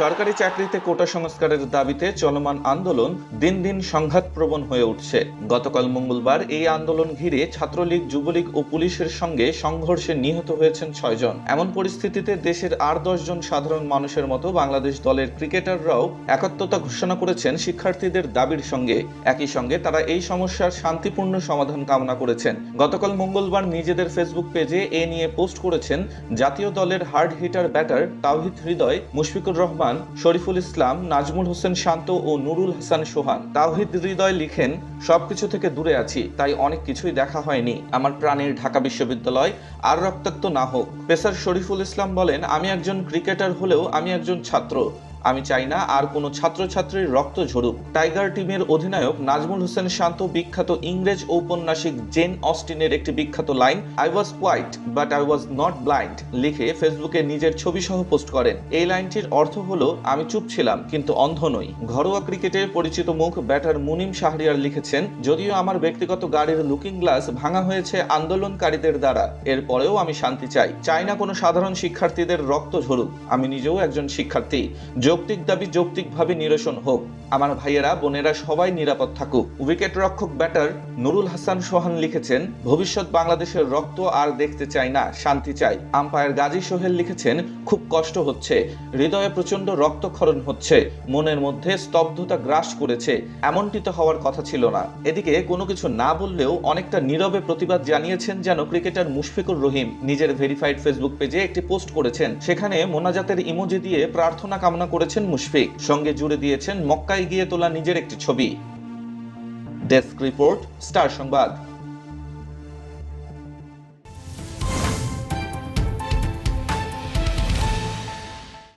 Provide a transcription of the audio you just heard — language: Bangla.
সরকারি চাকরিতে কোটা সংস্কারের দাবিতে চলমান আন্দোলন দিন দিন সংঘাতপ্রবণ হয়ে উঠছে। গতকাল মঙ্গলবার এই আন্দোলন ঘিরে ছাত্রলীগ, যুবলীগ ও পুলিশের সঙ্গে সংঘর্ষে নিহত হয়েছেন ৬ জন। এমন পরিস্থিতিতে দেশের আর ১০ জন সাধারণ মানুষের মতো বাংলাদেশ দলের ক্রিকেটাররাও একাত্মতা ঘোষণা করেছেন শিক্ষার্থীদের দাবির সঙ্গে। একই সঙ্গে তারা এই সমস্যার শান্তিপূর্ণ সমাধান কামনা করেছেন। গতকাল মঙ্গলবার নিজেদের ফেসবুক পেজে এ নিয়ে পোস্ট করেছেন জাতীয় দলের hard hitter batter Towhid Hridoy, Mushfiqur Rahman, Shariful Islam, Nazmul Hossain শান্ত ও নুরুল হাসান সোহান। তাওহিদ হৃদয় লিখেন, সবকিছু থেকে দূরে আছি, তাই অনেক কিছুই দেখা হয়নি। আমার প্রাণের ঢাকা বিশ্ববিদ্যালয় আর রক্তাক্ত না হোক। পেসার শরীফুল ইসলাম বলেন, আমি একজন ক্রিকেটার হলেও আমি একজন ছাত্র। আমি চাই না আর কোনো ছাত্রছাত্রীর রক্ত ঝরুক। টাইগার টিমের অধিনায়ক নাজমুল হোসেন শান্ত বিখ্যাত ইংরেজ ঔপন্যাসিক জেন অস্টিনের একটি বিখ্যাত line I was white but I was not blind লিখে ফেসবুকে নিজের ছবি সহ পোস্ট করেন। এই লাইনটির অর্থ হলো, আমি চুপ ছিলাম কিন্তু অন্ধ নই। ঘরোয়া ক্রিকেটের পরিচিত মুখ ব্যাটার মুনিম শাহরিয়ার লিখেছেন, যদিও আমার ব্যক্তিগত গাড়ির লুকিং গ্লাস ভাঙা হয়েছে আন্দোলনকারীদের দ্বারা, এরপরেও আমি শান্তি চাই না কোনো সাধারণ শিক্ষার্থীদের রক্ত ঝরুক। আমি নিজেও একজন শিক্ষার্থী। যৌক্তিক দাবি যৌক্তিকভাবে নিরসন হোক। আমার ভাইয়েরা বোনেরা সবাই নিরাপদ থাকুক। উইকেট রক্ষক ব্যাটার নুরুল হাসান সোহান লিখেছেন, ভবিষ্যৎ বাংলাদেশের রক্ত আর দেখতে চাই না, শান্তি চাই। আম্পায়ার গাজী সোহেল লিখেছেন, খুব কষ্ট হচ্ছে, হৃদয়ে প্রচন্ড রক্তক্ষরণ হচ্ছে, মনের মধ্যে স্তব্ধতা গ্রাস করেছে, এমনটি তো হওয়ার কথা ছিল না। এদিকে কোনো কিছু না বললেও অনেকটা নীরবে প্রতিবাদ জানিয়েছেন যেন ক্রিকেটার মুশফিকুর রহিম। নিজের ভেরিফাইড ফেসবুক পেজে একটি পোস্ট করেছেন, সেখানে মোনাজাতের ইমোজি দিয়ে প্রার্থনা কামনা করেছেন মুশফিক, সঙ্গে জুড়ে দিয়েছেন মক্কায় গিয়ে তোলা নিজের একটি ছবি। ডেস্ক রিপোর্ট, স্টার সংবাদ।